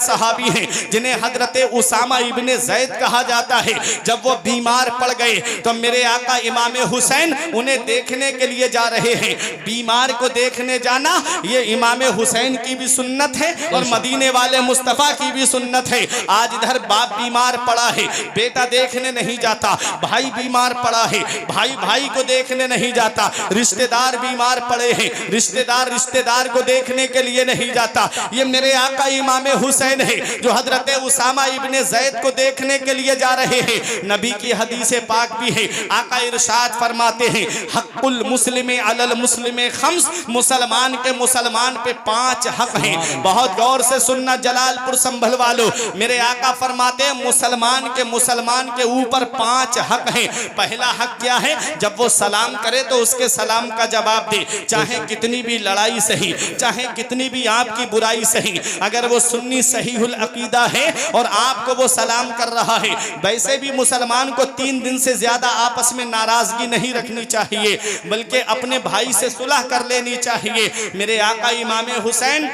सहाबी हैं जिन्हें हजरत उसामा इब्ने ज़ैद कहा जाता है। जब वो बीमार पड़ गए तो मेरे आका इमाम हुसैन उन्हें देखने के लिए जा रहे हैं। बीमार को देखने जाना ये इमाम हुसैन की भी सुन्नत है और मदीने वाले मुस्तफ़ा की भी सुन्नत है। आज इधर बाप बीमार पड़ा है, बेटा देखने नहीं जाता, भाई बीमार पड़ा है, भाई भाई को देखने नहीं जाता, रिश्तेदार बीमार पड़े हैं, रिश्तेदार रिश्तेदार को देखने के लिए नहीं जाता। ये मेरे आका इमाम हुसैन है जो हजरत उसामा इब्ने ज़ैद को देखने के लिए जा रहे हैं। नबी की हदीस पाक भी है, आका इरशाद फरमाते हैं हक़्क़ुल मुस्लिमे अलल मुस्लिमे खम्स, मुसलमान के मुसलमान पे 5 हक हैं। बहुत गौर से सुनना जलालपुर संभल वालों, मेरे आका फरमाते हैं मुसलमान के ऊपर 5 हक हैं। पहला हक क्या है? जब वो सलाम करे तो उसके सलाम का जवाब दे, चाहे कितनी भी लड़ाई सही, चाहे कितनी भी आपकी बुराई सही। अगर वो सुन्नी सहीहुल अकीदा है और आपको वो सलाम कर रहा है, वैसे भी मुसलमान को 3 दिन से ज्यादा आपस में नाराजगी नहीं रखनी चाहिए, बल्कि अपने भाई से सुलह कर लेनी चाहिए। मेरे आका इमाम हुसैन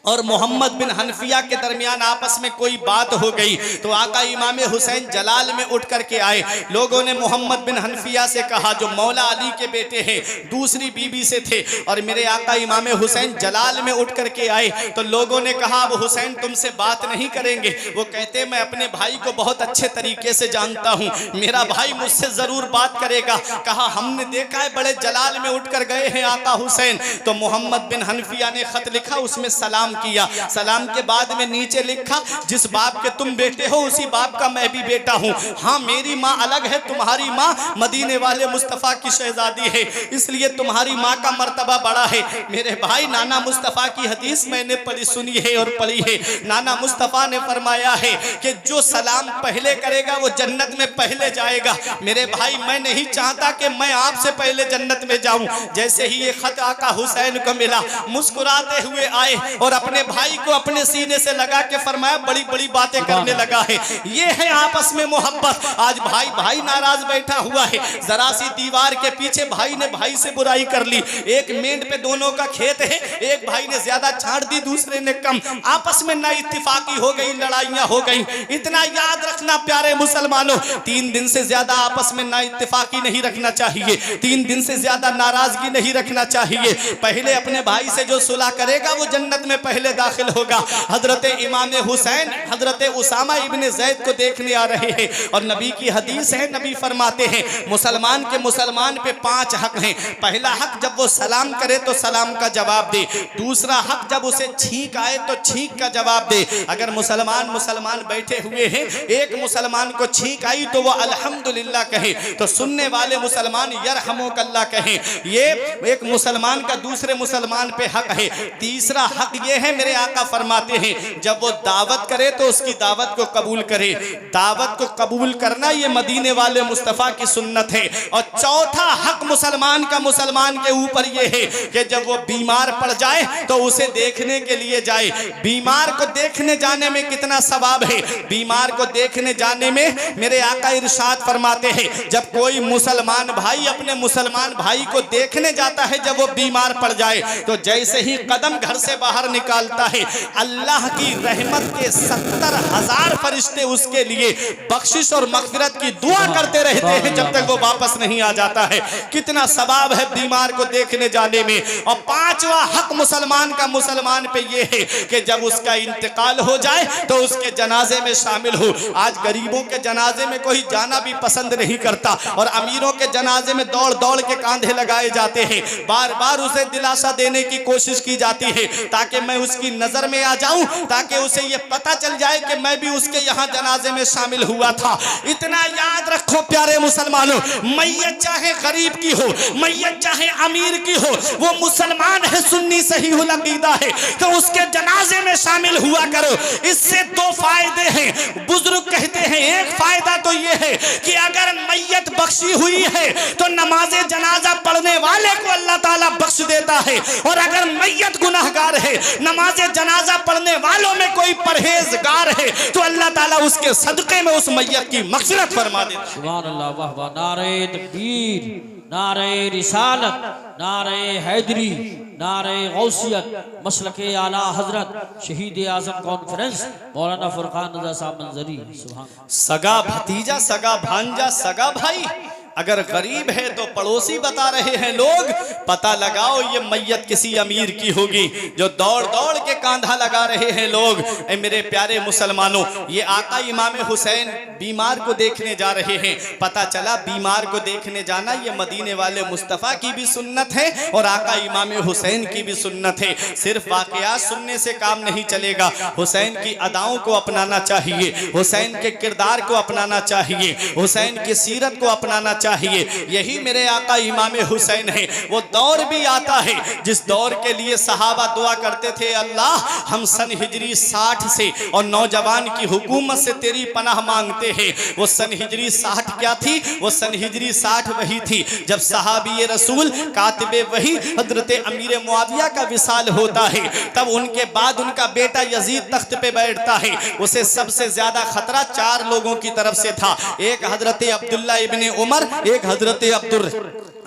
और मोहम्मद बिन हनफिया के दरमियान आपस में कोई बात हो गई तो आका इमाम हुसैन जलाल में उठ करके आए। लोगों ने मोहम्मद बिन हनफिया से कहा, जो मौला अली के बेटे हैं, दूसरी बीबी से थे, और मेरे आका इमाम हुसैन जलाल में उठ करके आए तो लोगों ने कहा अब हुसैन तुमसे बात नहीं करेंगे। वो कहते मैं अपने भाई को बहुत अच्छे तरीके से जानता हूँ, मेरा भाई मुझसे जरूर बात करेगा। कहा हमने देखा है बड़े जलाल में उठ कर गए हैं आका हुसैन। तो मोहम्मद बिन हनफिया ने खत लिखा, उसमें सलाम किया। सलाम के बाद में नीचे लिखा जिस बाप के तुम बेटे हो उसी बाप का मैं भी बेटा हूँ। हाँ मेरी माँ अलग है, तुम्हारी माँ मदीने वाले मुस्तफ़ा की शहजादी है, इसलिए तुम्हारी माँ का मर्तबा बड़ा है। मेरे भाई नाना मुस्तफ़ा की हदीस मैंने पढ़ी सुनी है और पढ़ी है। नाना मुस्तफ़ा ने फरमाया है कि जो सलाम पहले करेगा वो जन्नत में पहले जाएगा। मेरे भाई मैं नहीं चाहता कि मैं आपसे पहले जन्नत में जाऊं। जैसे ही ये खत आका हुसैन को मिला, मुस्कुराते हुए आए और अपने भाई को अपने सीने से लगा के फरमाया बड़ी बड़ी बातें करने लगा है। ये है आपस में मोहब्बत। आज भाई भाई नाराज बैठा हुआ है, जरा सी दीवार के पीछे भाई ने भाई से बुराई कर ली। एक मेंढ पे दोनों का खेत है, एक भाई ने ज्यादा छाड़ दी, दूसरे ने कम, आपस में ना इत्तेफाकी हो गई, लड़ाइयां हो गई। इतना याद रखना प्यारे मुसलमानों, 3 दिन से ज्यादा आपस में ना इत्तेफाकी नहीं रखना चाहिए, 3 दिन से ज्यादा नाराजगी नहीं रखना चाहिए। पहले अपने भाई से जो सुलह करेगा वो जन्नत में पहले दाखिल होगा। हजरत इमाम हुसैन हजरत उसामा इब्ने ज़ैद को देखने आ रहे हैं और नबी की हदीस है, नबी फरमाते हैं मुसलमान के मुसलमान पे 5 हक हैं। पहला हक जब वो सलाम करे तो सलाम का जवाब दे, दूसरा हक जब उसे छींक आए तो छींक का जवाब दे। अगर मुसलमान बैठे हुए हैं, एक मुसलमान को छींक आई तो वो अल्हम्दुलिल्लाह कहे, तो सुनने वाले मुसलमान यरहमुकल्लाह कहे। ये एक मुसलमान का दूसरे मुसलमान पे हक है। तीसरा हक ये है, मेरे आका फरमाते हैं जब वो दावत करे तो उसकी दावत को कबूल करे। दावत को कबूल करना ये मदीने वाले मुस्तफ़ा की सुन्नत है। और चौथा हक मुसलमान का मुसलमान के ऊपर ये है कि जब वो बीमार पड़ जाए तो उसे देखने के लिए जाए। बीमार को देखने जाने में कितना सवाब है। बीमार को देखने जाने में मेरे आका इरशाद फरमाते हैं जब कोई मुसलमान भाई अपने मुसलमान भाई को देखने जाता है, जब वो बीमार पड़ जाए तो जैसे ही कदम घर से बाहर निकालता है, अल्लाह की रहमत के 70,000 फरिश्ते उसके लिए बख्शिश और मग़फ़िरत की दुआ करते रहते हैं जब तक वो वापस नहीं आ जाता है। कितना सवाब है बीमार को देखने जाने में। और 5वां हक मुसलमान का मुसलमान पे ये है कि जब उसका इंतकाल हो जाए तो उसके जनाजे में शामिल हो। आज गरीबों के जनाजे में कोई जाना भी पसंद नहीं करता और अमीरों के जनाजे में दौड़ दौड़ के कांधे लगाए जाते हैं। बार बार उसे दिलासा देने की कोशिश की जाती है ताकि मैं उसकी नजर में आ जाऊं, ताकि उसे ये पता चल जाए कि मैं भी उसके यहाँ जनाजे में शामिल हुआ था। इतना याद रखो प्यारे मुसलमानों, मैयत चाहे गरीब की हो, मैयत चाहे अमीर की हो, वो मुसलमान है, सुन्नी सहीहुल अकीदा है, तो उसके जनाजे में शामिल हुआ करो। इससे 2 फायदे हैं। बुजुर्ग कहते हैं एक फायदा तो ये है कि अगर मैयत बख्शी हुई है तो नमाजे जनाजा पढ़ने वाले को अल्लाह ताला बख्श देता है, और अगर मैयत गुनाहगार है, नमाजे जनाजा पढ़ने वालों में कोई परहेजगार है तो अल्लाह ताला उसके सदक़े में उस मैयत की मग़फ़िरत फरमा देता है। सुभान अल्लाह, वाह वाह, नारे तकबीर। नारे रिसालत, नारे हैदरी, नारे गौसियत, मसलके आला हजरत शहीद आजम कॉन्फ्रेंस मौलाना फुरकान रज़ा साहब मंजरी। सुभान। सगा भतीजा, सगा भांजा, सगा भाई, अगर गरीब है तो पड़ोसी बता रहे हैं लोग। पता लगाओ ये मैयत किसी अमीर की होगी, जो दौड़ दौड़ के कांधा लगा रहे हैं लोग। ए मेरे प्यारे मुसलमानों, ये आका इमाम हुसैन बीमार को देखने जा रहे हैं। पता चला बीमार को देखने जाना ये मदीने वाले मुस्तफ़ा की भी सुन्नत है और आका इमाम हुसैन की भी सुन्नत है। सिर्फ वाक़यात सुनने से काम नहीं चलेगा, हुसैन की अदाओं को अपनाना चाहिए, हुसैन के किरदार को अपनाना चाहिए, हुसैन की सीरत को अपनाना चाहिए। यही मेरे आका इमाम हुसैन है। वो दौर भी आता है जिस दौर के लिए सहाबा दुआ करते थे, अल्लाह हम सन हिजरी 60 से और नौजवान की हुकूमत से तेरी पनाह मांगते हैं। वो सन हिजरी 60 क्या थी? वो सन हिजरी 60 वही थी जब सहाबी रसूल कातिबे वही हजरत अमीर मुआविया का विसाल होता है। तब उनके बाद उनका बेटा यजीद तख्त पे बैठता है। उसे सबसे ज्यादा खतरा 4 लोगों की तरफ से था। एक हजरत अब्दुल्ला इब्ने उमर, एक हजरत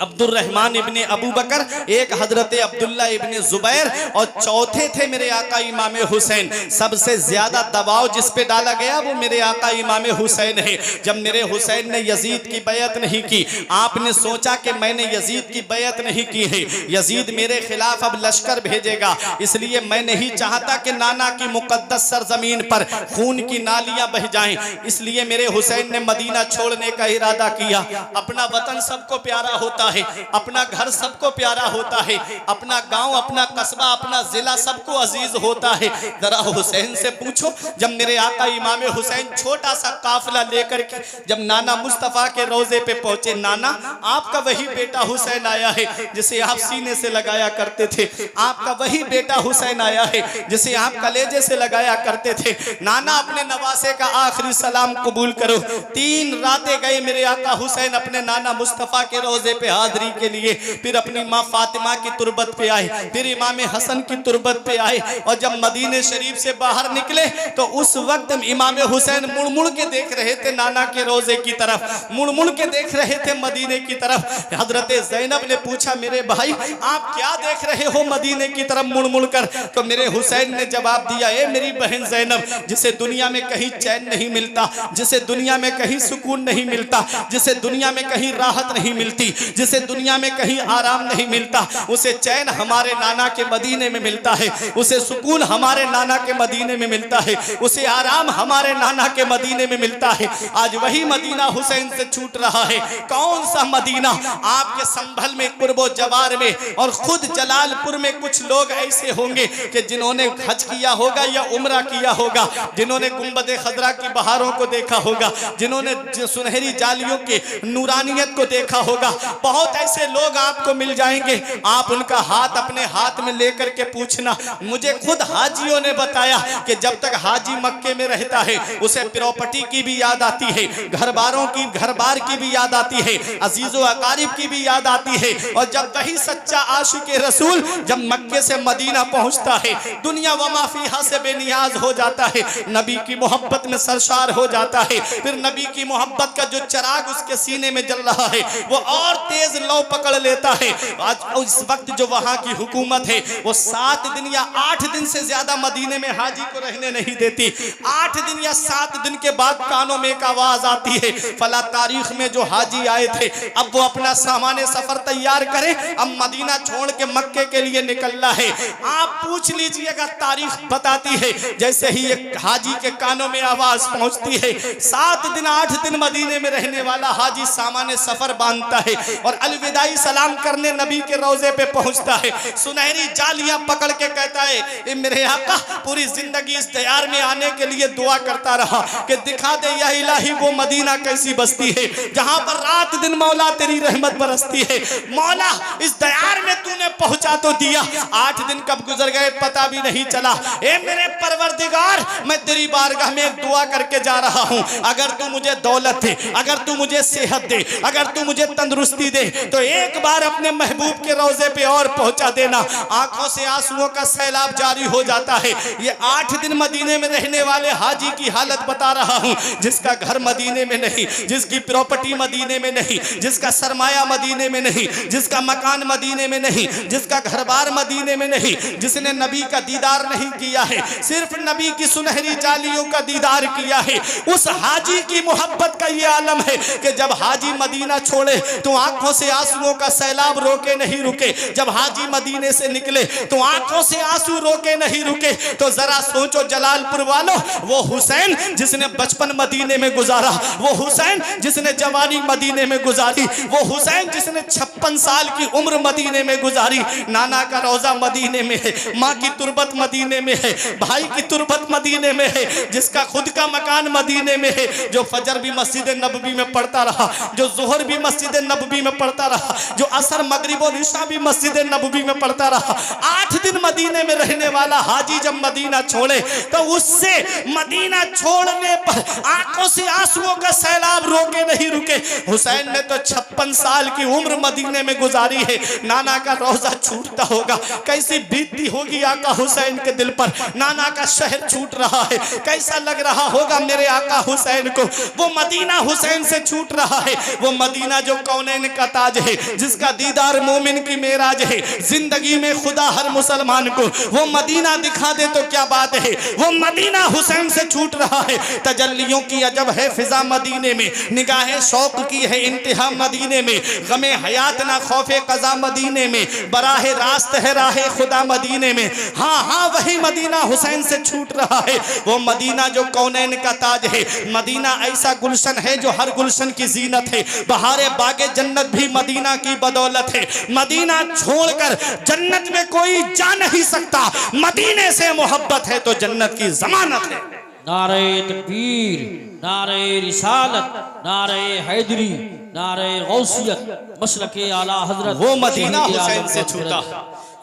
अब्दुर्रहमान इब्ने अबू बकर, एक हजरत अब्दुल्ला इब्ने जुबैर और चौथे थे मेरे आका इमाम हुसैन। सबसे ज्यादा दबाव जिस पे डाला गया वो मेरे आका इमाम हुसैन है। जब मेरे हुसैन ने यजीद की बैयत नहीं की, आपने सोचा कि मैंने यजीद की बैयत नहीं की है, यजीद मेरे खिलाफ अब लश्कर भेजेगा, इसलिए मैं नहीं चाहता कि नाना की मुकद्दस सरजमीन पर खून की नालियां बह जाएं। इसलिए मेरे हुसैन ने मदीना छोड़ने का इरादा किया। अपना वतन सबको प्यारा होता है, अपना घर सबको प्यारा होता है, अपना गांव, अपना कस्बा, अपना जिला सबको अजीज होता है। जरा हुसैन से पूछो, जब मेरे आका इमाम हुसैन छोटा सा काफिला लेकर के जब नाना मुस्तफ़ा के रोजे पे पहुंचे, नाना आपका वही बेटा हुसैन आया है जिसे आप सीने से लगाया करते थे, आपका वही बेटा हुसैन आया है जिसे आप कलेजे से लगाया करते थे, नाना अपने नवासे का आखिरी सलाम कबूल करो। 3 रातें गए मेरे आका हुसैन अपने नाना मुस्तफ़ा के रोजे पे हाजिरी के लिए, फिर अपनी माँ फातिमा की तुरबत पे आए, फिर इमाम हसन की तुरबत पे आए, और जब मदीने शरीफ से बाहर निकले तो उस वक्त इमाम हुसैन मुड़ मुड़ के देख रहे थे नाना के रोजे की तरफ, मुड़ मुड़ के देख रहे थे मदीने की तरफ। हजरत ज़ैनब ने पूछा, मेरे भाई आप क्या देख रहे हो मदीने की तरफ मुड़ मुड़ कर? तो मेरे हुसैन ने जवाब दिया, ए मेरी बहन ज़ैनब, जिसे दुनिया में कहीं चैन नहीं मिलता, जिसे दुनिया में कहीं सुकून नहीं मिलता, जिसे दुनिया में कहीं राहत नहीं मिलती, जिसे दुनिया में कहीं आराम नहीं मिलता, उसे चैन हमारे नाना के मदीने में मिलता है, उसे सुकून हमारे नाना के मदीने में मिलता है, उसे आराम हमारे नाना के मदीने में मिलता है। आज वही मदीना हुसैन से छूट रहा है। कौन सा मदीना? आपके संभल में, कुर्बो जवार में और खुद जलालपुर में कुछ लोग ऐसे होंगे कि जिन्होंने हज किया होगा या उम्रा किया होगा, जिन्होंने गुंबद खजरा की बहारों को देखा होगा, जिन्होंने सुनहरी जालियों के नूरानियत को देखा होगा। बहुत ऐसे लोग आपको मिल जाएंगे, आप उनका हाथ अपने हाथ में लेकर के पूछना। मुझे खुद हाजियों ने बताया कि जब तक हाजी मक्के में रहता है उसे प्रॉपर्टी की भी याद आती है, घरबारों की, घर-बार की भी याद आती है, अजीजो अकारिब की भी याद आती है। और जब वही सच्चा आशिक रसूल जब मक्के से मदीना पहुंचता है, दुनिया व माफिया से बेनियाज हो जाता है, नबी की मोहब्बत में सरशार हो जाता है। फिर नबी की मोहब्बत का जो चराग उसके सीने में जल रहा है वो और तेज लौ पकड़ लेता है। आज इस वक्त जो वहां की हुकूमत है वो 7 दिन या 8 दिन से ज्यादा मदीने में हाजी को रहने नहीं देती। 8 दिन या 7 दिन के बाद कानों में एक आवाज आती है, फला तारीख में जो हाजी आए थे अब वो अपना सामान सफर तैयार करें, अब मदीना छोड़ के मक्के के लिए निकलना है। आप पूछ लीजिएगा, तारीख बताती है जैसे ही एक हाजी के कानों में आवाज पहुंचती है, 7 दिन 8 दिन मदीने में रहने वाला हाजी सामान सफर बांधता है और अलविदाई सलाम करने नबी के रोजे पे पहुंचता है। सुनहरी जालियां पकड़ के कहता है, ए मेरे आका, पूरी जिंदगी इस दयार में आने के लिए दुआ करता रहा कि दिखा दे या इलाही वो मदीना कैसी बस्ती है जहां पर रात दिन मौला तेरी रहमत बरसती है। मौला इस दयार में तूने पहुंचा तो दिया, 8 दिन कब गुजर गए पता भी नहीं चला। ए मेरे परवरदिगार, मैं तेरी बारगाह में एक दुआ करके जा रहा हूं, अगर तू मुझे दौलत दे, अगर तू मुझे सेहत दे, अगर तू मुझे तंदुरुस्ती दे, दे तो एक बार अपने महबूब के रोजे पे और पहुंचा देना। आंखों से आंसुओं का सैलाब जारी हो जाता है। ये 8 दिन मदीने में रहने वाले हाजी की हालत बता रहा हूं, जिसका घर मदीने में नहीं, जिसकी प्रॉपर्टी मदीने में नहीं, जिसका सरमाया मदीने में नहीं, जिसका मकान मदीने में नहीं, जिसका घर बार मदीने में नहीं, जिसने नबी का दीदार नहीं किया है, सिर्फ नबी की सुनहरी जालियों का दीदार किया है। उस हाजी की मोहब्बत का ये आलम है कि जब हाजी मदीना छोड़े तो आंखों से आंसुओं का सैलाब रोके नहीं रुके। जब हाजी मदीने से निकले तो आंखों से आंसू रोके नहीं रुके। तो जरा सोचो जलालपुर वालों, वो हुसैन जिसने बचपन मदीने में गुजारा, वो हुसैन जिसने जवानी मदीने में गुजारी, वो हुसैन जिसने 56 साल की उम्र मदीने में गुजारी। नाना का रोजा मदीने में है, माँ की तुरबत मदीने में है, भाई की तुरबत मदीने में है, जिसका खुद का मकान मदीने में है, जो फजर भी मस्जिद नबवी में पढ़ता रहा, जो जोहर भी मस्जिद नबवी में पढ़ता रहा, जो असर मगरिब और इशा भी मस्जिद नबवी में पढ़ता रहा। 8 दिन मदीने में रहने वाला हाजी जब मदीना छोड़े तो उससे मदीना छोड़ने पर आंखों से आंसुओं का सैलाब रोके नहीं रुके। हुसैन ने तो 56 साल की उम्र मदीने में गुजारी है। नाना का रोजा छूटता होगा, कैसी बीतती होगी आका हुसैन के दिल पर। नाना का शहर छूट रहा है, कैसा लग रहा होगा मेरे आका हुसैन को। वो मदीना हुसैन से छूट रहा है, वो मदीना जो कौनैन का ताज है, जिसका दीदार मोमिन की मेराज है। जिंदगी में खुदा हर मुसलमान को वो मदीना दिखा दे तो क्या बात है। वो मदीना हुसैन से छूट रहा है। तजल्लियों की अजब है फिजा मदीने में, निगाहें शौक की है इंतहा मदीने में, गमे हयात ना खौफे कज़ा मदीने में, बराहे रास्त है राहे खुदा मदीने में। हाँ हाँ, वही मदीना हुसैन से छूट रहा है। वो मदीना जो कौनैन का ताज है, मदीना ऐसा गुलशन है जो हर गुलशन की जीनत है। बहारे बागे जन्नत भी मदीना की बदौलत है। मदीना छोड़कर जन्नत में कोई जा नहीं सकता। मदीने से मोहब्बत है तो जन्नत की जमानत है। नारे तकबीर, नारे रिसालत, नारे हैदरी, नारे गौसियत, मसलके आला हजरत। वो मदीना हुसैन से छूटा।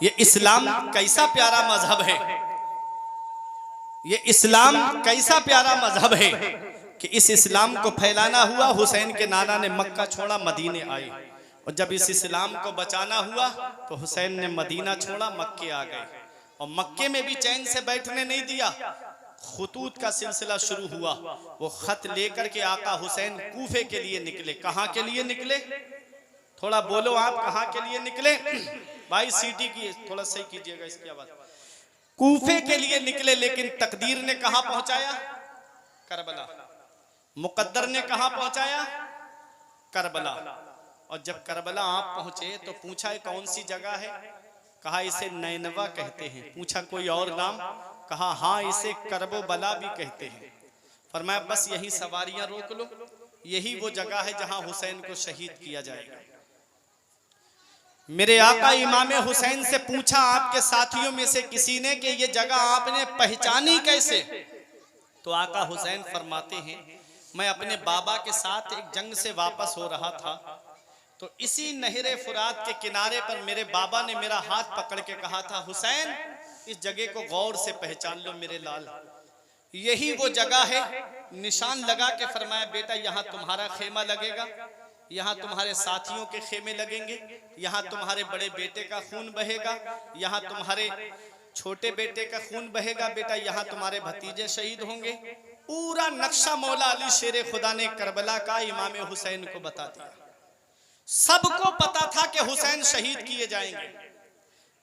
ये इस्लाम कैसा प्यारा मजहब है, ये इस्लाम कैसा प्यारा मजहब है कि इस इस्लाम को फैलाना हुआ। हुसैन के नाना ने मक्का छोड़ा, मदीने आए, और जब इस इस्लाम को बचाना हुआ तो हुसैन ने मदीना छोड़ा, मक्के आ गए। और मक्के में भी चैन से बैठने नहीं दिया। खुतूत का सिलसिला शुरू हुआ। वो खत लेकर के आका हुसैन कूफे के लिए निकले। कहाँ के लिए निकले? थोड़ा बोलो आप, कहाँ के लिए निकले भाई? सीटी की थोड़ा सही कीजिएगा इसकी आवाज। कूफे के लिए निकले, लेकिन तकदीर ने कहाँ पहुंचाया? करबला। मुकद्दर ने कहाँ पहुंचाया? करबला। और जब करबला आप पहुंचे तो पूछा कौन सी जगह है? कहा इसे नैनवा कहते हैं। पूछा कोई और नाम? कहा हाँ, इसे करबो बला भी कहते हैं। फरमाया बस यही सवारियां रोक लो, यही वो जगह है जहां हुसैन को शहीद किया जाएगा। मेरे आका इमाम हुसैन से पूछा आपके साथियों में से किसी ने कि ये जगह आपने पहचानी कैसे? तो आका हुसैन फरमाते हैं मैं अपने बाबा के साथ एक जंग से वापस हो रहा था, तो इसी नहरे फुरात के किनारे पर मेरे बाबा ने मेरा हाथ पकड़ के कहा था, हुसैन इस जगह को गौर से पहचान लो मेरे लाल, यही वो जगह है। निशान लगा के फरमाया बेटा यहाँ तुम्हारा खेमा लगेगा, यहाँ तुम्हारे साथियों के खेमे लगेंगे, यहाँ तुम्हारे बड़े बेटे का खून बहेगा, यहाँ तुम्हारे छोटे बेटे का खून बहेगा, बेटा यहाँ तुम्हारे भतीजे शहीद होंगे। पूरा नक्शा मौला अली शेरे खुदा ने करबला का इमाम हुसैन को बता दिया। सबको पता था कि हुसैन शहीद किए जाएंगे,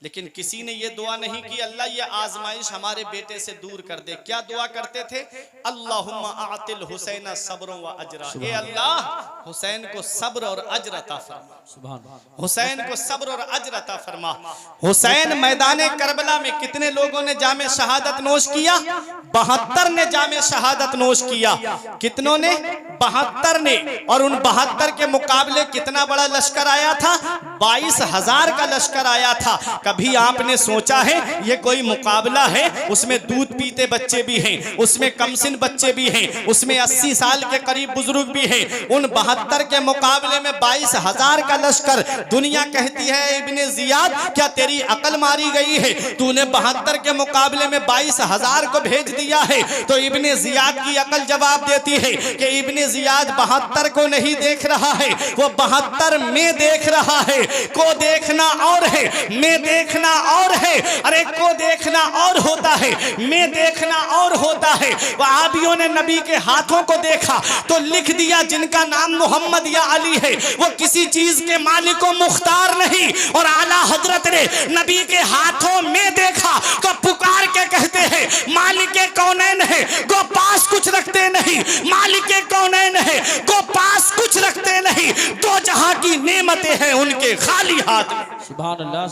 लेकिन किसी ने ये दुआ नहीं की अल्लाह ये आजमाइश हमारे बेटे से दूर कर दे। क्या दुआ करते थे? अल्लाहुम्मा आतिल हुसैन सब्र व अजरा। ए अल्लाह हुसैन को सब्र और अजर अता फरमा। सुभान अल्लाह। हुसैन को सब्र और अजर अता फरमा। हुसैन मैदान करबला में कितने लोगों ने जामे शहादत नोश किया? 72 ने जामे शहादत नोश किया। कितनों ने? 72 ने। और उन 72 के मुकाबले कितना बड़ा लश्कर आया था? 22,000 का लश्कर आया था। कभी कभी आपने सोचा है ये कोई मुकाबला है? उसमें दूध पीते बच्चे भी हैं, उसमें कमसिन बच्चे भी हैं, उसमें 80 साल के करीब बुजुर्ग भी हैं। उन 72 के मुकाबले में 22,000 का लश्कर। दुनिया कहती है इब्ने जियाद क्या तेरी अकल मारी गई है? तूने 72 के मुकाबले में 22,000 को भेज दिया है। तो इब्ने जियाद की अकल जवाब देती है कि इब्ने जियाद 72 को नहीं देख रहा है, वो 72 में देख रहा है। को देखना और है, में देखना और है। अरे को देखना और होता है, में देखना और होता है। वहाबियों ने नबी के हाथों को देखा तो लिख दिया जिनका नाम मोहम्मद या अली है वो किसी चीज के मालिक को मुख्तार नहीं। और आला हजरत ने नबी के हाथों में देखा तो पुकार के कहते हैं मालिक कौनैन है गो पास कुछ रखते नहीं, मालिक कौनैन है गो पास कुछ रखते नहीं। दो जहां की नेमतें हैं उनके खाली हाथ में। सुभान अल्लाह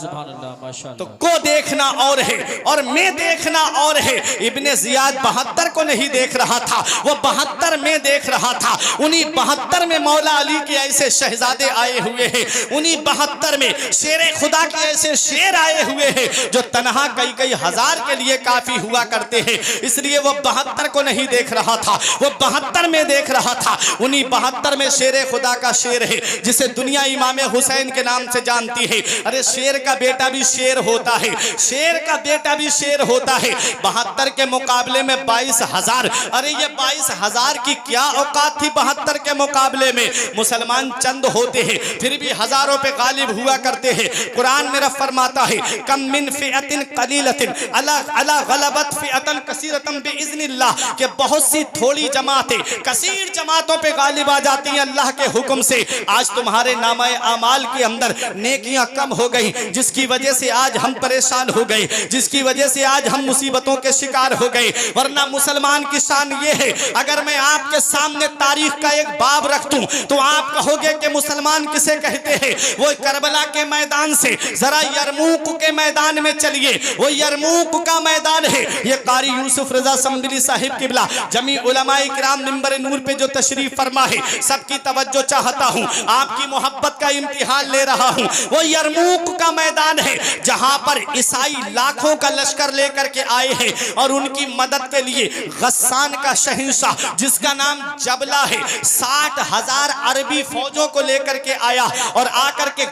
माशाअल्लाह। तो को देखना और है और मैं देखना और है। इब्ने जियाद 72 को नहीं देख रहा था, वो 72 में देख रहा था। उन्हीं 72 में मौला अली के ऐसे शहजादे आए हुए हैं, उन्हीं 72 में शेरे खुदा के ऐसे शेर आए हुए हैं जो तनहा कई हजार के लिए काफी हुआ करते हैं। इसलिए वो 72 को नहीं देख रहा था, वो 72 में देख रहा था। उन्हीं 72 में शेरे खुदा का शेर है जिसे दुनिया इमाम हुसैन के नाम से जानती है। अरे शेर का बेटा भी शेर होता है, शेर का बेटा भी शेर होता है। 72 के मुकाबले में 22,000। अरे ये 22,000 की क्या औकात थी 72 के मुकाबले में? मुसलमान चंद होते हैं फिर भी हजारों पे गालिब हुआ करते हैं। कुरान मेरा फरमाता है कम मिन फिअतिन कलीलतिन अला अला गलबत फिअतन कसीरतन बिइज़्निल्लाह के बहुत सी थोड़ी जमातें कसीर जमातों पे गालिब आ जाती हैं अल्लाह के हुक्म से। आज तुम्हारे नामाए आमाल के अंदर नेकियां कम हो गई जिसकी वजह से आज हम परेशान हो गए, जिसकी वजह से आज हम मुसीबतों के शिकार हो गए। वरना मुसलमान की शान ये है अगर मैं आपके सामने तारीख का एक बाब रख दूं तो आप कहोगे कि मुसलमान किसे कहते हैं? वो करबला के मैदान से जरा यरमूक के मैदान में चलिए, वो यरमूक का मैदान है। ये कारी यूसुफ रजा संबली साहिब किबला जमी उलमाए किराम मिंबर नूर पे जो तशरीफ फरमा है सबकी तवज्जो चाहता हूँ, आपकी मोहब्बत का इम्तिहान ले रहा हूँ। वो यरमूक का मैदान है जहां पर ईसाई लाखों का लश्कर लेकर के आए हैं और उनकी मदद के लिए गस्सान का शहंशाह जिसका नाम जबला है 60,000 अरबी फौजों को लेकर के आया और आकर के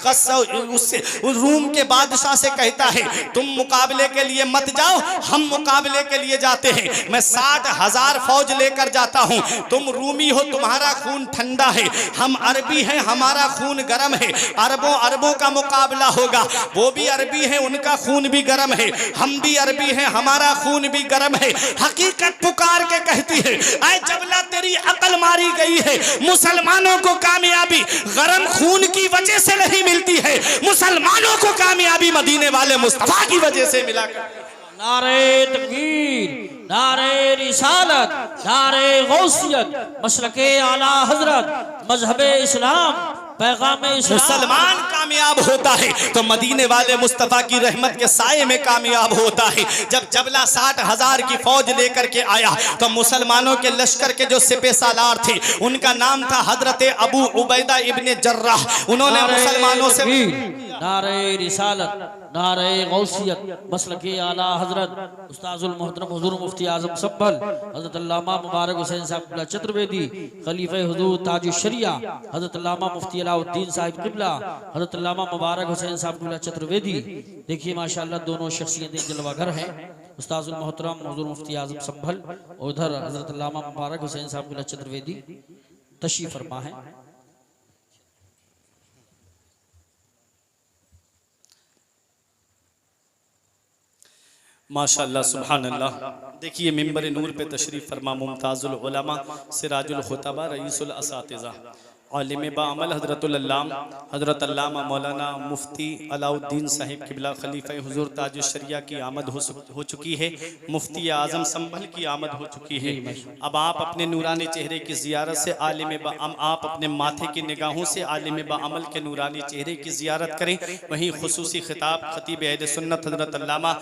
उससे रूम के बादशाह से कहता है तुम मुकाबले के लिए मत जाओ, हम मुकाबले के लिए जाते हैं। मैं 60,000 फौज लेकर जाता हूं, तुम रूमी हो तुम्हारा खून ठंडा है, हम अरबी हैं हमारा खून गर्म है। अरबों अरबों का मुकाबला होगा, वो भी अरबी है उनका खून भी गर्म है, हम भी अरबी हैं हमारा खून भी गर्म है। हकीकत पुकार के कहती है ऐ जबला तेरी अकल मारी गई है। मुसलमानों को कामयाबी गर्म खून की वजह से नहीं मिलती है, मुसलमानों को कामयाबी मदीने वाले मुस्तफा की वजह से मिला। नारे तकबीर, नारे रिसालत, नारे गौसियत, मसलके आला हजरत, मजहबे इस्लाम, पैगाम इस्लाम। मुसलमान कामयाब होता है तो मदीने वाले मुस्तफा की रहमत के साये में कामयाब होता है। जब जबला 60,000 की फौज लेकर के आया तो मुसलमानों के लश्कर के जो सिपह सालार थे उनका नाम था हजरत अबू उबैदा इब्ने जर्राह। उन्होंने मुसलमानों से नारे रिसालत, नारे गौसियत, मसलके आला हजरत उस्ताजुल मोहतरम हुजूर मुफ्ती आजम संभल हजरत अल्लामा मुबारक हुसैन साहब चतुर्वेदी खलीफे हुजूर ताज शरिया हजरत अल्लामा मुफ्ती अलाउद्दीन साहिब किबला हजरत अल्लामा मुबारक हुसैन साहब चतुर्वेदी। देखिए माशाअल्लाह दोनों शख्सियतें जलवागर हैं। उस्ताजुल मोहतरम हुजूर मुफ्ती आजम संभल और उधर हजरत अल्लामा मुबारक हुसैन साहब चतुर्वेदी तशरीफ फरमा है। माशाअल्लाह सुभान अल्लाह। देखिए मिंबर नूर पे तशरीफ फरमा मुमताजुल उलमा सिराजुल खुतबा रईसुल असातिज़ा आलिम बाअमल हज़रतुल अल्लाम हज़रत अल्लामा मौलाना मुफ्ती अलाउद्दीन साहिब किबला खलीफा हुजूर ताज शरिया की आमद हो चुकी है। मुफ्ती आज़म संभल की आमद हो चुकी है। अब आप अपने नूरानी चेहरे की ज़ियारत से आप अपने माथे की निगाहों से आलिम बाअमल के नूरानी चेहरे की ज़ियारत करें। वहीं खुसूसी खिताब खतीब अहले सुन्नत हज़रत अल्लामा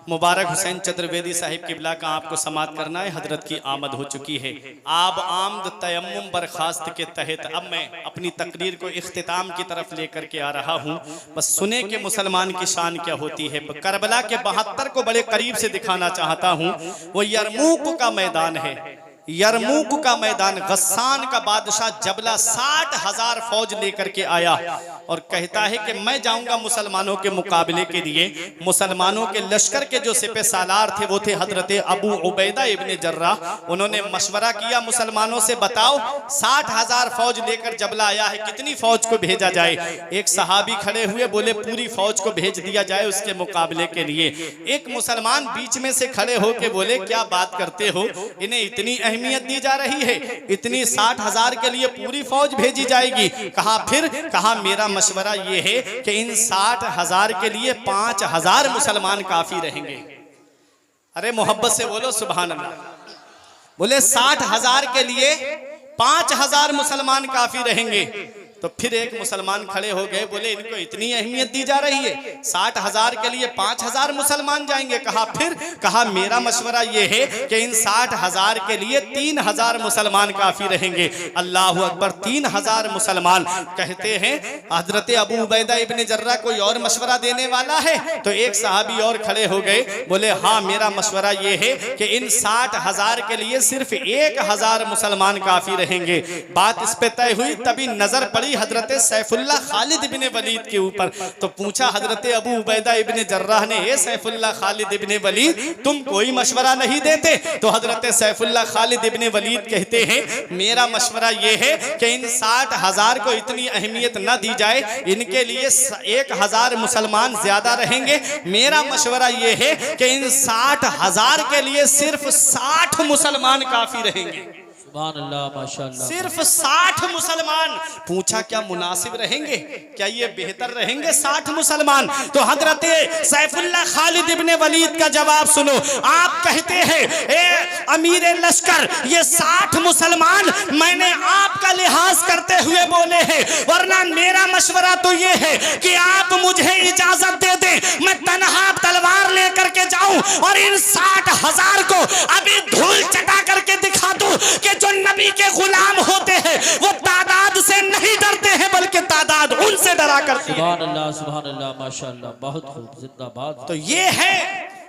मुबारक हुसैन चतुर्वेदी साहिब किबला का आपको समात करना है। हजरत की आमद हो चुकी है। आब आमद तयम्मुम बर्खास्त के तहत अब मैं अपनी तकरीर को इख्तिताम की तरफ लेकर के आ रहा हूँ। बस सुने कि मुसलमान की शान क्या होती है। करबला के 72 को बड़े करीब से दिखाना चाहता हूँ। वो यरमूक का मैदान है। यरमूक का मैदान, गस्सान का बादशाह जबला 60,000 फौज लेकर के आया और कहता है कि मैं जाऊंगा मुसलमानों के मुकाबले के लिए। मुसलमानों के लश्कर के जो सिपह सालार थे वो थे हजरत अबू उबैदा इब्ने जर्राह। उन्होंने मशवरा किया मुसलमानों से, बताओ 60,000 फौज लेकर जबला आया है, कितनी फौज को भेजा जाए। एक सहाबी खड़े हुए, बोले पूरी फौज को भेज दिया जाए उसके मुकाबले के लिए। एक मुसलमान बीच में से खड़े होके बोले, क्या बात करते हो, इन्हें इतनी अहमियत दी जा रही है, इतनी 60,000 के लिए पूरी फौज भेजी जाएगी। कहा फिर, कहा मेरा मशवरा ये है कि इन 60,000 के लिए 5,000 मुसलमान काफी रहेंगे। अरे मोहब्बत से बोलो सुभान अल्लाह। बोले 60,000 के लिए 5,000 मुसलमान काफी रहेंगे। तो फिर एक मुसलमान खड़े हो गए, बोले इनको इतनी अहमियत दी जा रही है, 60,000 के लिए 5,000 मुसलमान जाएंगे। कहा फिर, कहा मेरा मशवरा ये है कि इन 60,000 के लिए 3,000 मुसलमान काफी रहेंगे। अल्लाह अकबर, 3,000 मुसलमान। कहते हैं हजरत अबू उबैदा इब्ने जर्राह कोई और मशवरा देने वाला है। तो एक सहाबी और खड़े हो गए, बोले हाँ मेरा मशवरा ये है कि इन 60,000 के लिए सिर्फ 1,000 मुसलमान काफी रहेंगे। बात इस पे तय हुई, तभी नजर पड़ी हजरत सैफुल्लाह खालिद इब्ने वलीद के ऊपर। तो पूछा हजरत अबू उबैदा इब्ने जर्राह ने, ए सैफुल्लाह खालिद इब्ने वलीद, तुम कोई मशवरा नहीं देते? तो हजरत सैफुल्लाह खालिद इब्ने वलीद कहते हैं मेरा मशवरा ये है कि इन 60,000 को इतनी अहमियत न दी जाए, इनके लिए 1,000 मुसलमान ज्यादा रहेंगे। मेरा मशवरा ये है कि इन 60,000 के लिए सिर्फ 60 मुसलमान काफी रहेंगे। सुभानअल्लाह, माशाअल्लाह। सिर्फ 60 मुसलमान। पूछा क्या मुनासिब रहेंगे, क्या ये बेहतर रहेंगे 60 मुसलमान? तो हजरत सैफुल्लाह खालिद इब्ने वलीद का जवाब सुनो। आप कहते हैं ए अमीर लश्कर, ये 60 मुसलमान मैंने आपका लिहाज करते हुए बोले हैं, वरना मेरा मशवरा तो ये है कि आप मुझे इजाजत दे दें, मैं तनहा तलवार लेकर के जाऊं और इन 60,000 को अभी धूल चटा करके दिखा दूं कि जो नबी के गुलाम होते हैं वो तादाद से नहीं डरते हैं, बल्कि तादाद उनसे डरा करती है। सुभान अल्लाह, सुभान अल्लाह, माशाअल्लाह, बहुत खूब, जिंदाबाद। तो ये है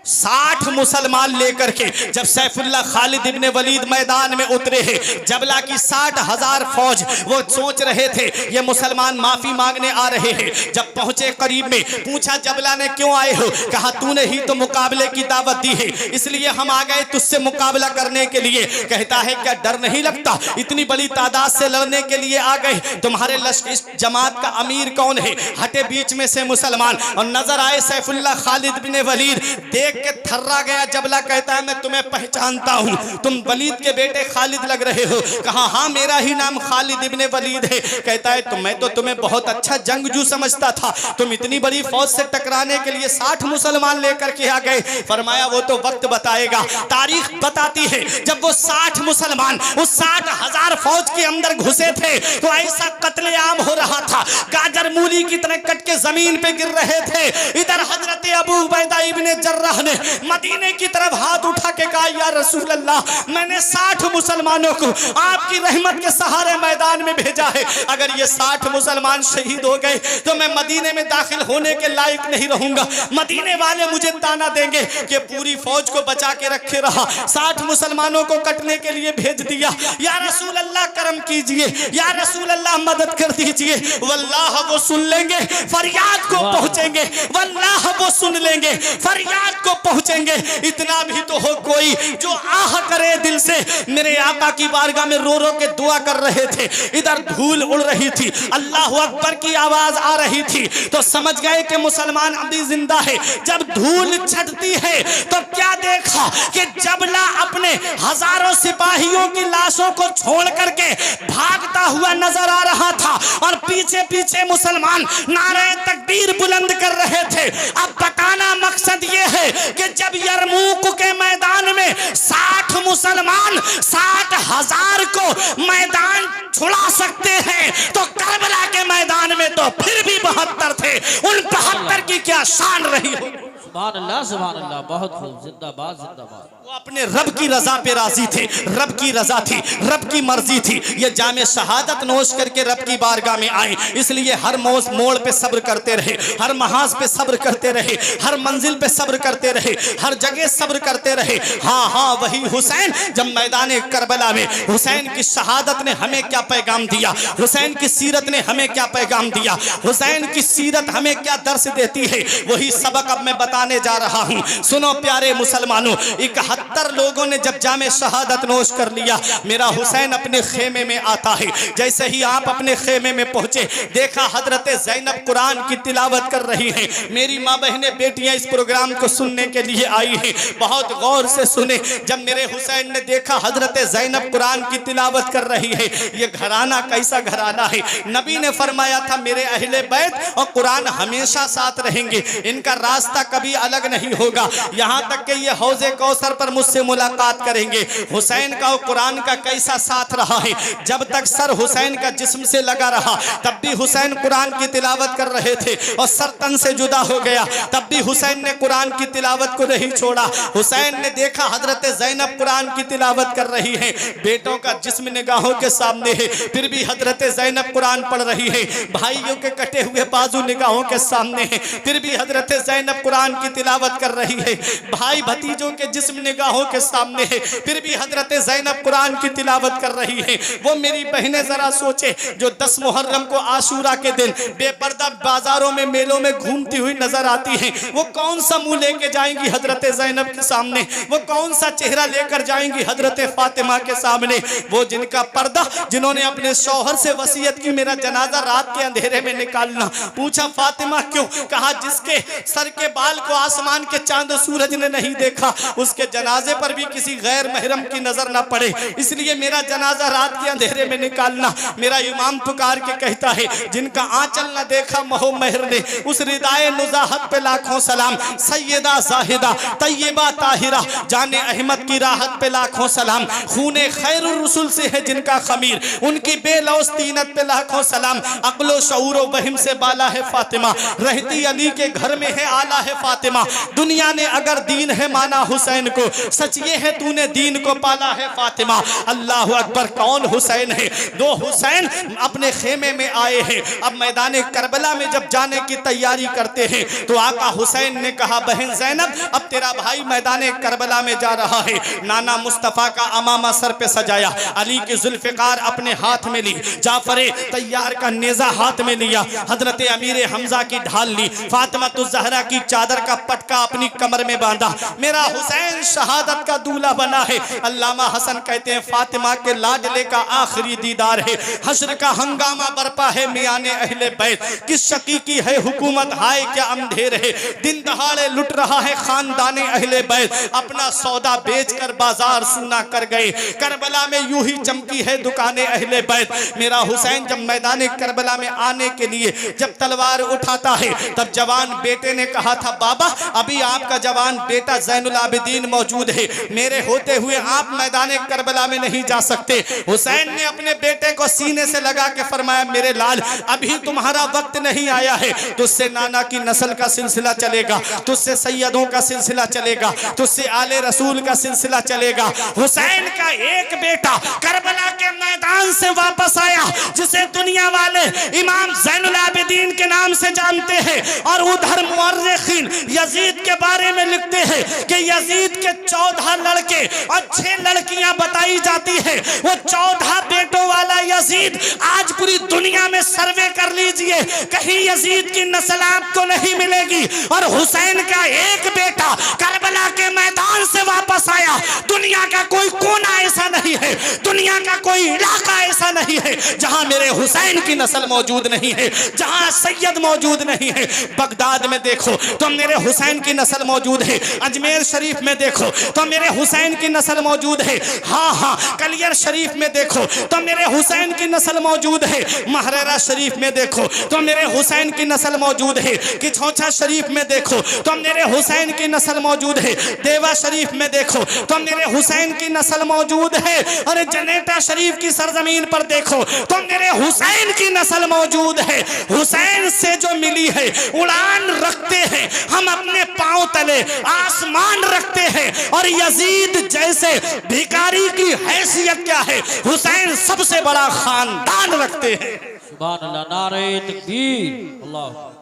60 मुसलमान लेकर के जब सैफुल्लाह खालिद इब्ने वलीद मैदान में उतरे हैं, जबला की 60,000 फौज, वो सोच रहे थे ये मुसलमान माफी मांगने आ रहे हैं। जब पहुंचे करीब में, पूछा जबला ने क्यों आए हो? कहा तूने ही तो मुकाबले की दावत दी है, इसलिए हम आ गए तुझसे मुकाबला करने के लिए। कहता है क्या डर नहीं लगता, इतनी बड़ी तादाद से लड़ने के लिए आ गए? तुम्हारे लश्कर इस जमात का अमीर कौन है? हटे बीच में से मुसलमान और नजर आए सैफुल्लाह खालिद इब्ने वलीद। देख के थर्रा गया जबला, कहता है मैं तुम्हें पहचानता हूं, तुम वलीद के बेटे खालिद लग रहे हो। कहा हाँ मेरा ही नाम खालिद इब्ने वलीद है। कहता है तो मैं तो तुम्हें बहुत अच्छा जंगजू समझता था, तुम इतनी बड़ी फौज से टकराने के लिए 60 मुसलमान लेकर के आ गए। फरमाया वो तो वक्त बताएगा, तारीख बताती है। जब वो 60 मुसलमान उस 60,000 फौज के अंदर घुसे थे तो ऐसा कत्लेआम हो रहा था, गाजर मूली की तरह कट के जमीन पे गिर रहे थे। इधर हजरत अबू उबैदा इब्ने जर्राह ने मदीने की तरफ हाथ उठा के कहा या रसूल अल्लाह, मैंने 60 मुसलमानों को आपकी रहमत के सहारे मैदान में भेजा है, अगर ये 60 मुसलमान शहीद हो गए तो मैं मदीने में दाखिल होने के लायक नहीं रहूंगा। मदीने वाले मुझे ताना देंगे कि पूरी फौज को बचा के रखे रहा, 60 मुसलमानों को कटने के लिए भेज दिया। या रसूल अल्लाह करम कीजिए, या रसूल अल्लाह मदद कर दीजिए। वल्लाह वो सुन लेंगे, फरियाद को पहुंचेंगे, वल्लाह वो सुन लेंगे, फरियाद को पहुंचेंगे। इतना भी तो हो कोई जो आह करे दिल से। मेरे आका की बारगाह में रो रो के दुआ कर रहे थे, इधर धूल उड़ रही थी, अल्लाह अकबर की आवाज आ रही थी, तो समझ गए कि मुसलमान अभी जिंदा है। जब धूल छटती है तो क्या देखा कि जबला अपने हजारों सिपाहियों की लाशों को छोड़ करके भागता हुआ नजर आ रहा था और पीछे पीछे मुसलमान नारे तकबीर बुलंद कर रहे थे। अब बताना मकसद ये है कि जब यरमूक के मैदान में 60 मुसलमान 60,000 को मैदान छुड़ा सकते हैं तो करबला के मैदान में तो फिर भी 72 थे। उन 72 की क्या शान रही हो। सुभान अल्लाह, बहुत खूब, जिंदाबाद जिंदाबाद। वो अपने रब की रजा पे राजी थे, रब की रजा थी, रब की मर्जी थी। ये जामे शहादत नोश करके रब की बारगाह में आए, इसलिए हर मोड़ पे सब्र करते रहे, हर महाज पे सब्र करते रहे, हर मंजिल पे सब्र करते रहे, हर जगह सब्र करते रहे। हाँ हाँ, वही हुसैन जब मैदान करबला में, हुसैन की शहादत ने हमें क्या पैगाम दिया, हुसैन की सीरत ने हमें क्या पैगाम दिया, हुसैन की सीरत हमें क्या दर्श देती है, वही सबक अब मैं बताने जा रहा हूँ। सुनो प्यारे मुसलमानों, 71 लोगों ने जब जामे शहादत नोश कर लिया, मेरा हुसैन अपने खेमे में आता है। जैसे ही आप अपने खेमे में पहुंचे, देखा हजरत ज़ैनब कुरान की तिलावत कर रही हैं। मेरी माँ बहनें बेटियां इस प्रोग्राम को सुनने के लिए आई हैं, बहुत गौर से सुने। जब मेरे हुसैन ने देखा हजरत ज़ैनब कुरान की तिलावत कर रही है, ये घराना कैसा घराना है। नबी ने फरमाया था मेरे अहले बैत और कुरान हमेशा साथ रहेंगे, इनका रास्ता कभी अलग नहीं होगा, यहाँ तक कि ये हौज़े कौसर पर मुझसे मुलाकात करेंगे। हुसैन का और कुरान का कैसा साथ रहा है। जब तक सर हुसैन का जिस्म से लगा रहा, तब भी हुसैन कुरान की तिलावत कर रहे थे, और सर तन से जुदा हो गया, तब भी हुसैन ने कुरान की तिलावत को नहीं छोड़ा। हुसैन ने देखा हजरत ज़ैनब कुरान की तिलावत कर रही है, बेटों का जिस्म निगाहों के सामने है, फिर भी हजरत ज़ैनब कुरान पढ़ रही है। भाइयों के कटे हुए बाजू निगाहों के सामने है, फिर भी हजरत ज़ैनब कुरान की तिलावत कर रही है। भाई भतीजों के जिस्म निगाहों के सामने है, फिर भी हजरत ज़ैनब कुरान की तिलावत कर रही है। वो मेरी बहनें जरा सोचे, जो 10 मुहर्रम को आशूरा के दिन बेपर्दा बाजारों में मेलों में घूमती हुई नजर आती हैं, वो कौन सा मुंह लेके जाएंगी हजरत ज़ैनब के सामने, वो कौन सा चेहरा लेकर जाएंगी हजरत फातिमा के सामने। वो जिनका पर्दा, जिन्होंने अपने शौहर से वसीयत की मेरा जनाजा रात के अंधेरे में निकालना। पूछा फातिमा क्यों? कहा जिसके सर के बाल को आसमान के चांद सूरज ने नहीं देखा, उसके जनाजे पर भी किसी गैर महरम की नजर ना पड़े, इसलिए मेरा जनाजा रात के अंधेरे में निकालना। मेरा इमाम पुकार के कहता है, जिनका आंचल न देखा महो महर ने, उस रिदाए नुजाहत पे लाखों सलाम। सैयदा जाहिदा तैयबा ताहिरा जाने अहमद की राहत पे लाखों सलाम। खूने खैरुर रसूल से है जिनका खमीर, उनकी बेलौस तीनत पे लाखों सलाम। अक्लो शऊर व वहिम से बाला है फातिमा, रहती अली के घर में है आला है फातिमा। दुनिया ने अगर दीन है माना हुसैन को, सच ये है तूने दीन को पाला है फातिमा। अल्लाह अकबर, कौन हुसैन है? 2 हुसैन अपने खेमे में आए हैं। अब मैदान करबला में जब जाने की तैयारी करते हैं, तो आका हुसैन ने कहा बहन ज़ैनब, अब तेरा भाई मैदान करबला में जा रहा है। नाना मुस्तफ़ा का अमामा सर पे सजाया, अली की जुल्फ़िकार अपने हाथ में ली, जाफर तैयार का नेज़ा हाथ में लिया, हजरत अमीर हमजा की ढाल ली, फातिमा तुज़ ज़हरा की चादर का पटका अपनी कमर में बांधा। मेरा हुसैन शहादत का दूल्हा बना है। अल्लामा हसन कहते हैं फातिमा के लाडले का आखिरी दीदार है। हश्र का हंगामा बरपा है मियाने अहले बैत, किस शकी की है हुकूमत, हाय क्या अंधेर है। दिन दहाड़े लुट रहा है खानदाने अहले बैत, अपना सौदा बेचकर बाजार सूना कर गए। करबला में यूं ही चमकी है दुकानें अहले बैत। मेरा हुसैन जब मैदान करबला में आने के लिए जब तलवार उठाता है, तब जवान बेटे ने कहा था बाबा अभी आपका जवान बेटा ज़ैनुल आबिदीन मौजूद है, मेरे होते हुए आप मैदान करबला में नहीं जा सकते। हुसैन ने अपने बेटे को सीने से लगा के फरमाया मेरे लाल, अभी तुम्हारा वक्त नहीं आया है, तुझसे नाना की नस्ल का सिलसिला चलेगा, तुझसे सैयदों का सिलसिला चलेगा, तुझसे आले रसूल का सिलसिला चलेगा। हुसैन का एक बेटा करबला के मैदान से वापस आया, जिसे दुनिया वाले इमाम ज़ैनुल आबिदीन के नाम से जानते हैं, और उधर मुअर्रिखीन यजीद के बारे में लिखते हैं कि यजीद के 14 लड़के और 6 लड़कियां बताई जाती है। वो 14 बेटों वाला यजीद आज पूरी दुनिया में सर्वे कर लीजिए, कहीं यजीद की नस्ल आपको नहीं मिलेगी। और हुसैन का एक बेटा करबला के मैदान से वापस आया। दुनिया का कोई कोना ऐसा नहीं है, दुनिया का कोई इलाका ऐसा नहीं है जहां मेरे हुसैन की नस्ल मौजूद नहीं है, जहां सैयद मौजूद नहीं है। बगदाद में देखो तो मेरे हुसैन की नस्ल मौजूद है, अजमेर शरीफ में देखो तो मेरे हुसैन की नस्ल मौजूद है, हाँ हाँ कलियर शरीफ में देखो तो मेरे हुसैन की नस्ल मौजूद है। महरेरा शरीफ में देखो तो मेरे हुसैन की नस्ल मौजूद है। कि छोछा शरीफ में देखो तो मेरे हुसैन की नस्ल मौजूद है। देवा शरीफ में देखो तो मेरे हुसैन की नस्ल मौजूद है। और जनेटा शरीफ की सरजमीन पर देखो तो मेरे हुसैन की नस्ल मौजूद है। हुसैन से जो मिली है उड़ान रखते हैं हम अपने पांव तले, आसमान रखते हैं। और यजीद जैसे भिखारी की हैसियत क्या है, हुसैन सबसे बड़ा खानदान रखते हैं। सुभान अल्लाह, नारे तकबीर, अल्लाह।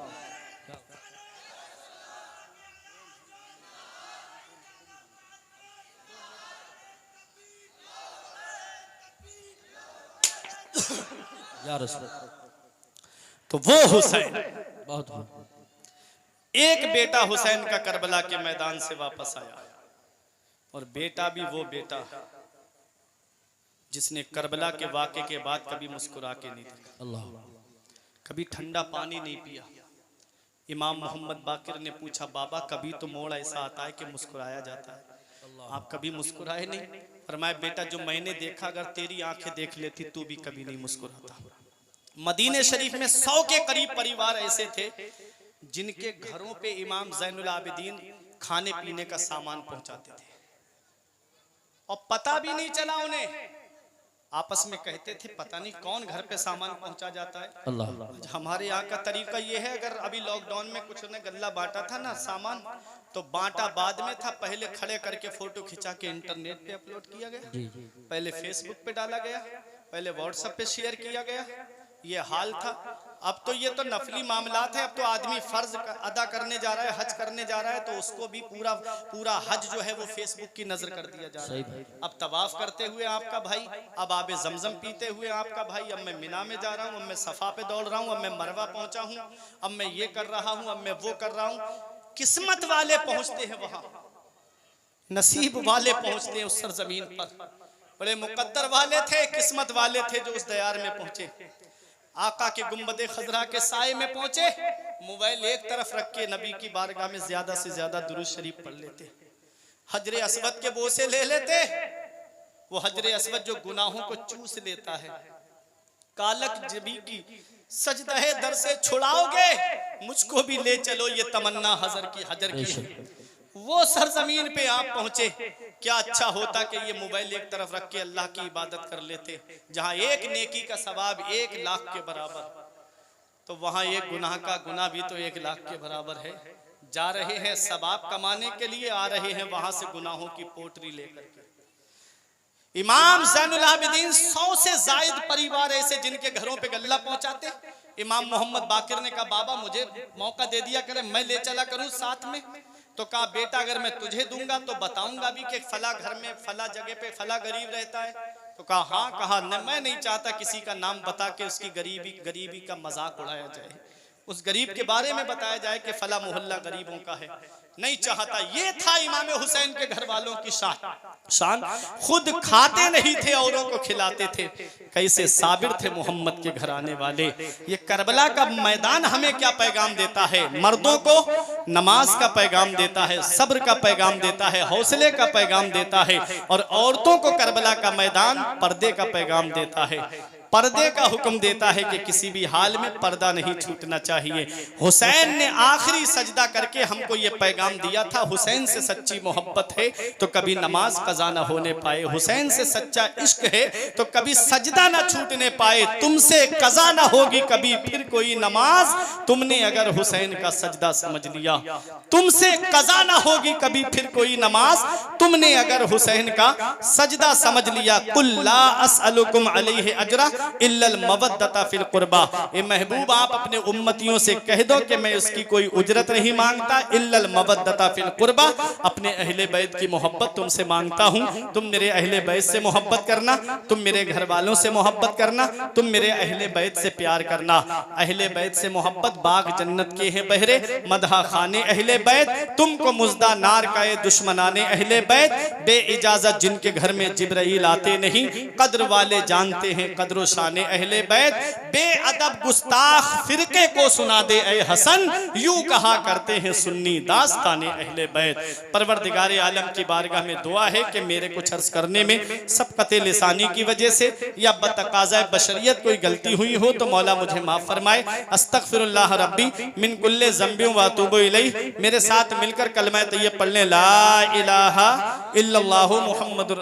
या रसूल। तो वो हुसैन, बहुत एक बेटा हुसैन का करबला के मैदान से वापस आया, और बेटा भी वो बेटा जिसने करबला के वाक़े के बाद कभी मुस्कुरा के नहीं देखा, अल्लाह, कभी ठंडा पानी नहीं पिया। इमाम मोहम्मद बाकिर ने पूछा, बाबा कभी तो मोड़ ऐसा आता है कि मुस्कुराया जाता है, आप कभी मुस्कुराए नहीं? फरमाया, बेटा जो मैंने देखा अगर तेरी आंखें देख लेती तू भी कभी नहीं मुस्कुराता। मदीने शरीफ में 100 के करीब परिवार ऐसे थे जिनके घरों पे इमाम ज़ैनुल आबिदीन खाने पीने का सामान पहुंचाते थे और पता भी नहीं चला उन्हें। आपस में कहते थे पता नहीं कौन घर पे सामान पहुंचा जाता है। अल्लाह। हमारे यहाँ का तरीका ये है, अगर अभी लॉकडाउन में कुछ ने गल्ला बांटा था ना सामान, तो बांटा बाद में था, पहले खड़े करके फोटो खिंचा के इंटरनेट पे अपलोड किया गया, पहले फेसबुक पे डाला गया, पहले व्हाट्सएप पे शेयर किया गया, ये हाल था। अब तो ये तो नफली मामलात है, अब तो आदमी फर्ज अदा करने जा रहा है, हज करने जा रहा है, तो उसको भी पूरा हज जो है वो फेसबुक की नजर कर दिया जा रहा है। अब तवाफ करते हुए आपका भाई, अब आबे जमजम पीते हुए आपका भाई, अब मैं मिना में जा रहा हूँ, अब मैं सफा पे दौड़ रहा हूँ, अब मैं मरवा पहुंचा हूँ, अब मैं ये कर रहा हूँ, अब मैं वो कर रहा हूँ। किस्मत वाले पहुंचते हैं वहां, नसीब वाले पहुंचते हैं उस सरजमीन पर। बड़े मुकद्दर वाले थे, किस्मत वाले थे जो उस दयार में पहुंचे। आका के गुंबदे खजरा के साए में पहुंचे, मोबाइल एक तरफ रख के नबी की बारगाह में ज्यादा से ज्यादा दुरूद शरीफ पढ़ लेते, हजरे अस्वद के बोसे ले लेते। वो हजरे अस्वद जो गुनाहों को चूस लेता है। कालक जबी की सजदहे दर से छुड़ाओगे, मुझको भी ले चलो, ये तमन्ना हजर की है। वो सरजमीन पे आप पहुंचे, क्या अच्छा होता कि ये मोबाइल एक तरफ रख के अल्लाह की इबादत कर लेते, जहां एक नेकी का सवाब 1 लाख के बराबर, तो वहां एक गुनाह का गुनाह भी तो 1 लाख के बराबर है। जा रहे हैं सवाब कमाने के लिए, आ रहे हैं वहां से गुनाहों की पोटरी लेकर के। इमाम ज़ैनुल आबिदीन 100 से जायद परिवार ऐसे जिनके घरों पे गल्ला पहुंचाते। इमाम मोहम्मद बाकिर ने कहा, बाबा मुझे मौका दे दिया करे, मैं ले चला करूं साथ में। तो कहा, बेटा अगर मैं तुझे दूंगा तो बताऊंगा भी कि फला घर में फला जगह पे फला गरीब रहता है। तो कहा हाँ। कहा मैं नहीं चाहता किसी का नाम बता के उसकी गरीबी का मजाक उड़ाया जाए, उस गरीब के बारे में बताया जाए कि फला मोहल्ला गरीबों का है, नहीं चाहता। ये था इमाम हुसैन के घर वालों की शान। खुद खाते नहीं थे, औरों को खिलाते थे। कैसे साबिर थे मोहम्मद के घराने वाले। ये करबला का मैदान हमें क्या पैगाम देता है? मर्दों को नमाज का पैगाम देता है, सब्र का पैगाम देता है, हौसले का पैगाम देता है, और औरतों को करबला का मैदान पर्दे का पैगाम देता है, पर्दे का हुक्म देता है कि किसी भी हाल में पर्दा नहीं छूटना चाहिए। हुसैन ने आखिरी सजदा करके हमको ये पैगाम दिया था, हुसैन से सच्ची मोहब्बत है तो कभी नमाज कज़ा न होने पाए, हुसैन से सच्चा इश्क है तो कभी सजदा न छूटने पाए, तुमसे कज़ा न होगी कभी फिर कोई नमाज, तुमने अगर हुसैन का सजदा समझ लिया। तुमसे कज़ा न होगी कभी फिर कोई नमाज, तुमने अगर हुसैन का सजदा समझ लिया। कुल्ला अस्अलुकुम अलैहि अजरा इल्लल मवद्दता फिल कुर्बा। ए महबूब, आप अपने उम्मतियों से कह दो कि मैं उसकी कोई उजरत नहीं मांगता, इल्लल मवद्दता फिल कुर्बा, अपने अहले बैत की मोहब्बत तुमसे मांगता हूँ। तुम मेरे अहले बैत से मोहब्बत करना, तुम मेरे घर वालों से मोहब्बत करना, तुम मेरे अहले बैत से प्यार करना। अहले बैत से मोहब्बत बाग जन्नत के हैं बहरे, मदहा खाने अहले बैत, तुमको मुज़दा नार का दुश्मनाने अहले बैत, बे इजाजत जिनके घर में जिब्राइल आते नहीं, कद्र वाले जानते हैं कद्र शान अहले बैत, बेअदब गुस्ताख फिरके को सुना दे ए हसन, यूं कहा करते हैं सुन्नी दास्तान अहले बैत। परवरदिगार आलम की बारगाह में दुआ है कि मेरे कुछ अर्ज करने में सबकत लिसानी की वजह से या बतकाज़ा बशरियत कोई गलती हुई हो तो मौला मुझे माफ फरमाए। अस्तगफिरुल्लाह रब्बी मिन कुल्ले ज़ंबि व अतूबु इलैह। मेरे साथ मिलकर कलमा तैयब पढ़ लें, ला इलाहा इल्लल्लाहु मुहम्मदुर